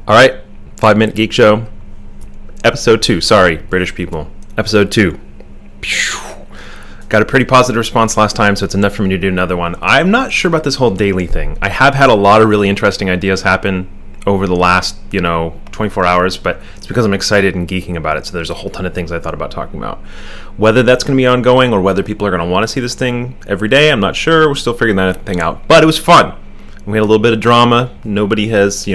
All right, 5-Minute Geek Show, episode 2. Sorry, British people. Episode 2. Got a pretty positive response last time, so it's enough for me to do another one. I'm not sure about this whole daily thing. I have had a lot of really interesting ideas happen over the last, 24 hours, but it's because I'm excited and geeking about it, so there's a whole ton of things I thought about talking about. Whether that's going to be ongoing or whether people are going to want to see this thing every day, I'm not sure. We're still figuring that thing out, but it was fun. We had a little bit of drama. Nobody has,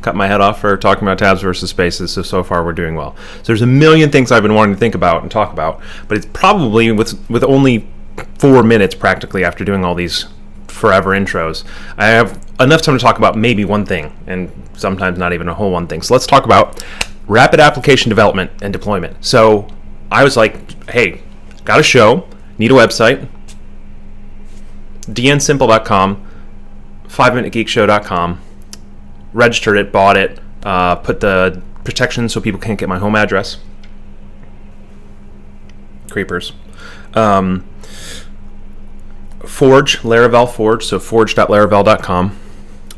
cut my head off for talking about tabs versus spaces, so far we're doing well. So there's a million things I've been wanting to think about and talk about, but it's probably with only 4 minutes practically after doing all these forever intros, I have enough time to talk about maybe one thing, and sometimes not even a whole one thing. So let's talk about rapid application development and deployment. So I was like, hey, got a show, need a website, dnsimple.com, 5minutegeekshow.com, registered it, bought it, put the protection so people can't get my home address. Creepers. Forge, Laravel Forge, so forge.laravel.com.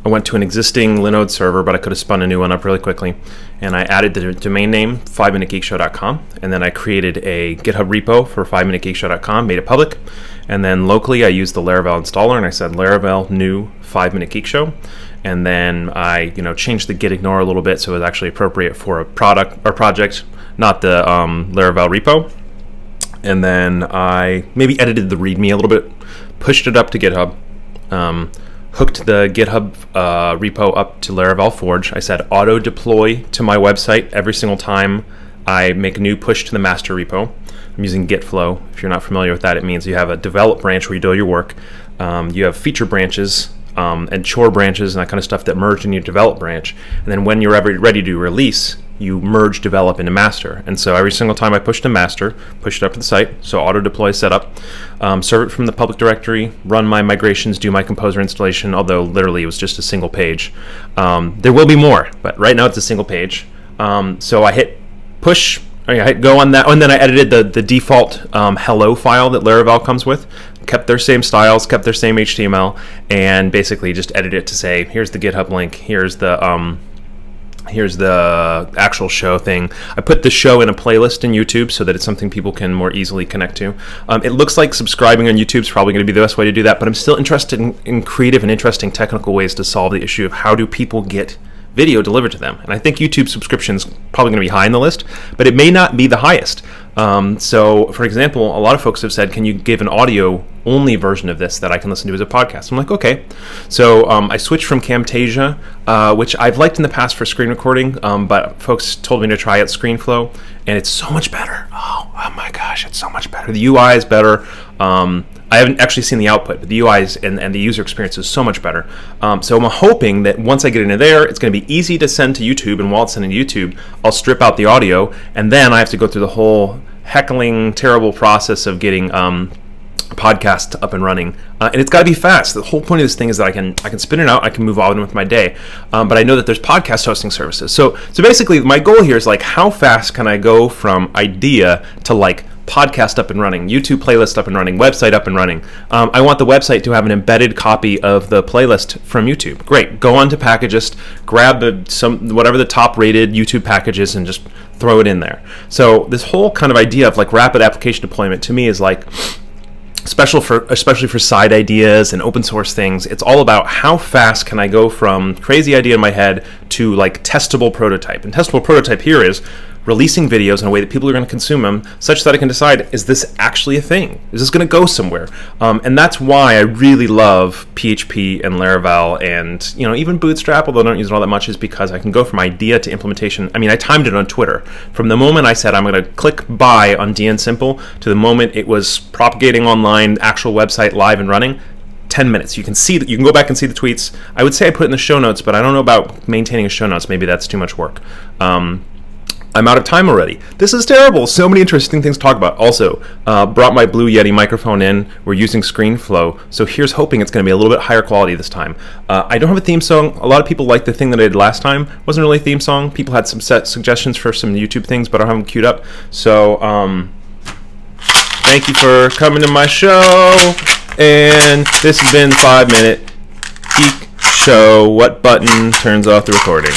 I went to an existing Linode server, but I could have spun a new one up really quickly. And I added the domain name, 5minutegeekshow.com. And then I created a GitHub repo for 5minutegeekshow.com, made it public. And then locally, I used the Laravel installer, and I said Laravel new 5-Minute Geek Show. And then I, changed the git ignore a little bit so it was actually appropriate for a product or project, not the Laravel repo. And then I maybe edited the README a little bit, pushed it up to GitHub, hooked the GitHub repo up to Laravel Forge. I said auto deploy to my website every single time I make a new push to the master repo. I'm using Git flow. If you're not familiar with that, it means you have a develop branch where you do your work. You have feature branches and chore branches and that kind of stuff that merge in your develop branch. And then when you're ready to release, you merge develop into master. And so every single time I push to master, push it up to the site, so auto deploy setup, serve it from the public directory, run my migrations, do my composer installation, although literally it was just a single page. There will be more, but right now it's a single page. So I hit push, I hit go on that, and then I edited the default hello file that Laravel comes with, kept their same styles, kept their same HTML, and basically just edited it to say, here's the GitHub link, here's the actual show thing. I put the show in a playlist in YouTube so that it's something people can more easily connect to. It looks like subscribing on YouTube is probably going to be the best way to do that, but I'm still interested in creative and interesting technical ways to solve the issue of how do people get video delivered to them. And I think YouTube subscriptions probably going to be high in the list, but it may not be the highest. So, for example, a lot of folks have said, can you give an audio-only version of this that I can listen to as a podcast? I'm like, okay. So I switched from Camtasia, which I've liked in the past for screen recording, but folks told me to try out ScreenFlow, and it's so much better. Oh my gosh, it's so much better. The UI is better. I haven't actually seen the output, but the UI and the user experience is so much better. So I'm hoping that once I get into there, it's going to be easy to send to YouTube, and while it's sending to YouTube, I'll strip out the audio, and then I have to go through the whole heckling, terrible process of getting podcast up and running, and it's got to be fast. The whole point of this thing is that I can spin it out, I can move on with my day, but I know that there's podcast hosting services. So basically, my goal here is like, how fast can I go from idea to like podcast up and running, YouTube playlist up and running, website up and running. I want the website to have an embedded copy of the playlist from YouTube. Great. Go on to Packagist, grab whatever the top rated YouTube package is, and just throw it in there. So this whole kind of idea of like rapid application deployment to me is like especially for side ideas and open source things. It's all about how fast can I go from crazy idea in my head to like testable prototype. And testable prototype here is releasing videos in a way that people are going to consume them such that I can decide, is this actually a thing? Is this going to go somewhere? And that's why I really love PHP and Laravel and even Bootstrap, although I don't use it all that much, is because I can go from idea to implementation. I mean, I timed it on Twitter. From the moment I said I'm going to click buy on dnsimple to the moment it was propagating online, actual website live and running, 10 minutes. You can see that. You can go back and see the tweets. I would say I put it in the show notes, but I don't know about maintaining a show notes. Maybe that's too much work. I'm out of time already. This is terrible. So many interesting things to talk about. Also, brought my Blue Yeti microphone in. We're using ScreenFlow. So here's hoping it's going to be a little bit higher quality this time. I don't have a theme song. A lot of people liked the thing that I did last time. It wasn't really a theme song. People had some set suggestions for some YouTube things, but I don't have them queued up. So thank you for coming to my show. And this has been 5 Minute Geek Show. What button turns off the recording?